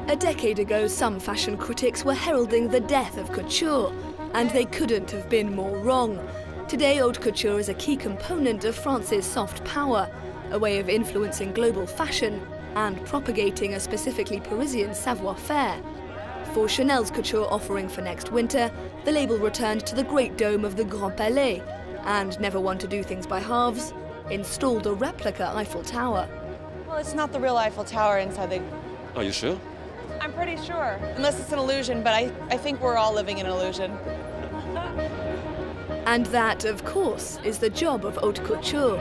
A decade ago, some fashion critics were heralding the death of couture, and they couldn't have been more wrong. Today, haute couture is a key component of France's soft power, a way of influencing global fashion and propagating a specifically Parisian savoir-faire. For Chanel's couture offering for next winter, the label returned to the Great Dome of the Grand Palais and, never one to do things by halves, installed a replica Eiffel Tower. Well, it's not the real Eiffel Tower inside the... Are you sure? I'm pretty sure, unless it's an illusion, but I think we're all living in an illusion. And that, of course, is the job of haute couture.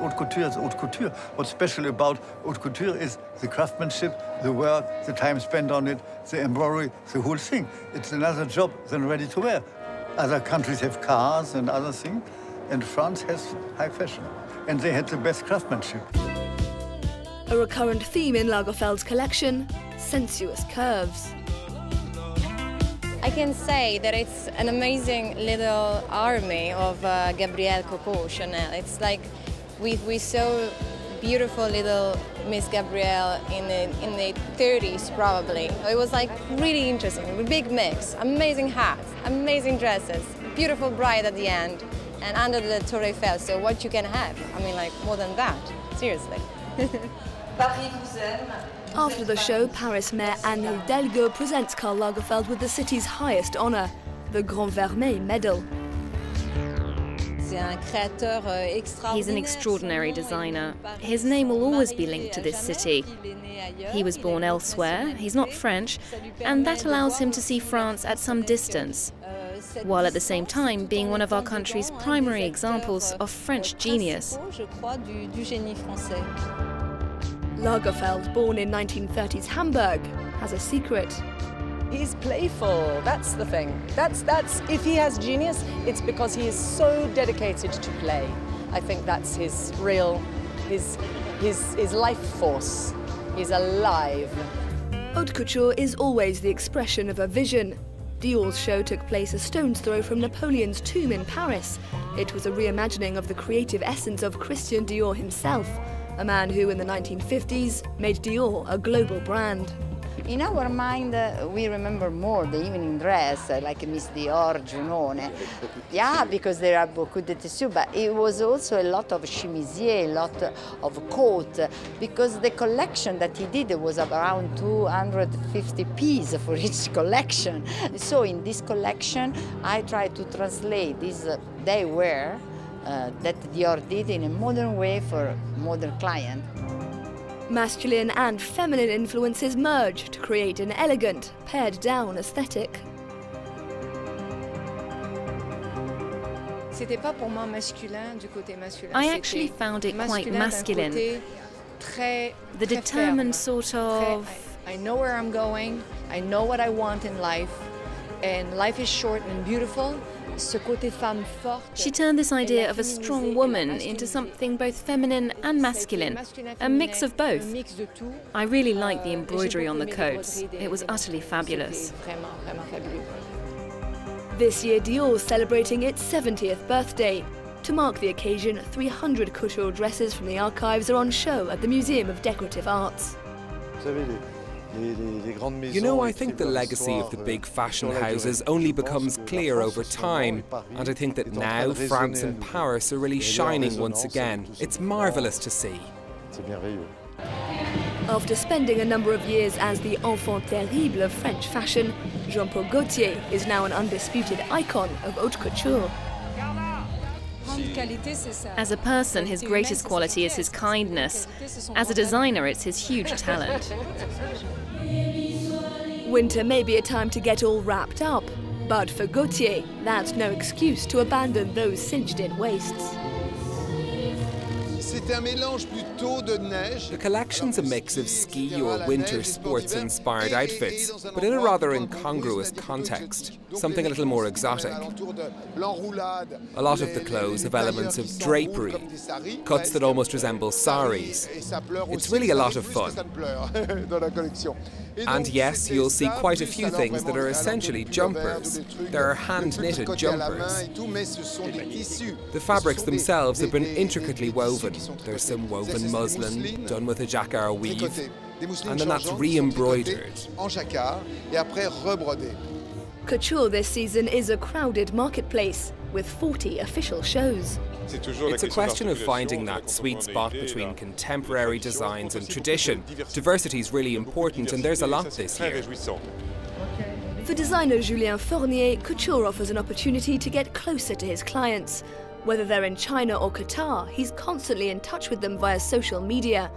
Haute couture is haute couture. What's special about haute couture is the craftsmanship, the work, the time spent on it, the embroidery, the whole thing. It's another job than ready to wear. Other countries have cars and other things, and France has high fashion. And they had the best craftsmanship. A recurrent theme in Lagerfeld's collection, sensuous curves. I can say that it's an amazing little army of Gabrielle Coco Chanel. It's like we saw beautiful little Miss Gabrielle in the 30s probably. It was like really interesting, a big mix, amazing hats, amazing dresses, beautiful bride at the end, and under the Tour Eiffel. So what you can have? I mean, like more than that, seriously. After the show, Paris Mayor Anne Hidalgo presents Karl Lagerfeld with the city's highest honour, the Grand Vermeil Medal. He's an extraordinary designer. His name will always be linked to this city. He was born elsewhere, he's not French, and that allows him to see France at some distance, while at the same time being one of our country's primary examples of French genius. Lagerfeld, born in 1930s Hamburg, has a secret. He's playful, that's the thing. That's if he has genius, it's because he is so dedicated to play. I think that's his real, his life force. He's alive. Haute couture is always the expression of a vision. Dior's show took place a stone's throw from Napoleon's tomb in Paris. It was a reimagining of the creative essence of Christian Dior himself, a man who in the 1950s made Dior a global brand. In our mind, we remember more the evening dress, like Miss Dior, Junone. Yeah, because there are beaucoup de tissus, but it was also a lot of chemisier, a lot of coat, because the collection that he did was around 250 pieces for each collection. So in this collection, I try to translate this day wear that Dior did in a modern way for a modern client. Masculine and feminine influences merge to create an elegant, pared-down aesthetic. I actually found it quite masculine. The determined sort of... I know where I'm going, I know what I want in life, and life is short and beautiful. She turned this idea of a strong woman into something both feminine and masculine, a mix of both. I really liked the embroidery on the coats. It was utterly fabulous. This year, Dior is celebrating its 70th birthday. To mark the occasion, 300 couture dresses from the archives are on show at the Museum of Decorative Arts. You know, I think the legacy of the big fashion houses only becomes clear over time, and I think that now France and Paris are really shining once again. It's marvellous to see. After spending a number of years as the enfant terrible of French fashion, Jean-Paul Gaultier is now an undisputed icon of haute couture. As a person, his greatest quality is his kindness. As a designer, it's his huge talent. Winter may be a time to get all wrapped up, but for Gaultier, that's no excuse to abandon those cinched-in waists. The collection's a mix of ski or winter sports-inspired outfits, but in a rather incongruous context, something a little more exotic. A lot of the clothes have elements of drapery, cuts that almost resemble saris. It's really a lot of fun. And yes, you'll see quite a few things that are essentially jumpers. There are hand-knitted jumpers. The fabrics themselves have been intricately woven. There's some woven muslin, done with a jacquard weave. and then that's re-embroidered. Couture this season is a crowded marketplace with 40 official shows. It's a question of finding that sweet spot between contemporary designs and tradition. Diversity is really important, and there's a lot this year. For designer Julien Fournier, couture offers an opportunity to get closer to his clients. Whether they're in China or Qatar, he's constantly in touch with them via social media.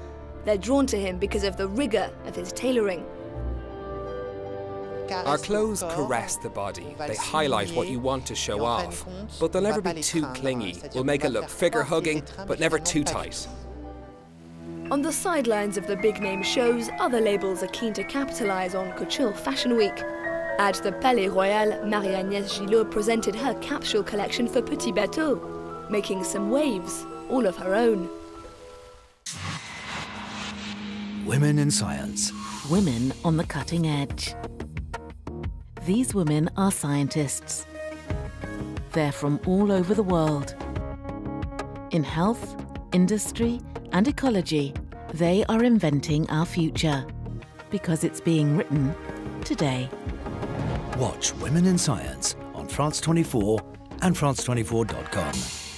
They're drawn to him because of the rigour of his tailoring. Our clothes caress the body. They highlight what you want to show off. But they'll never be too clingy. We'll make it look figure-hugging, but never too tight. On the sidelines of the big-name shows, other labels are keen to capitalise on Couture Fashion Week. At the Palais Royal, Marie-Agnès Gillot presented her capsule collection for Petit Bateau, making some waves all of her own. Women in science. Women on the cutting edge. These women are scientists. They're from all over the world. In health, industry, and ecology, they are inventing our future because it's being written today. Watch Women in Science on France 24 and France24.com.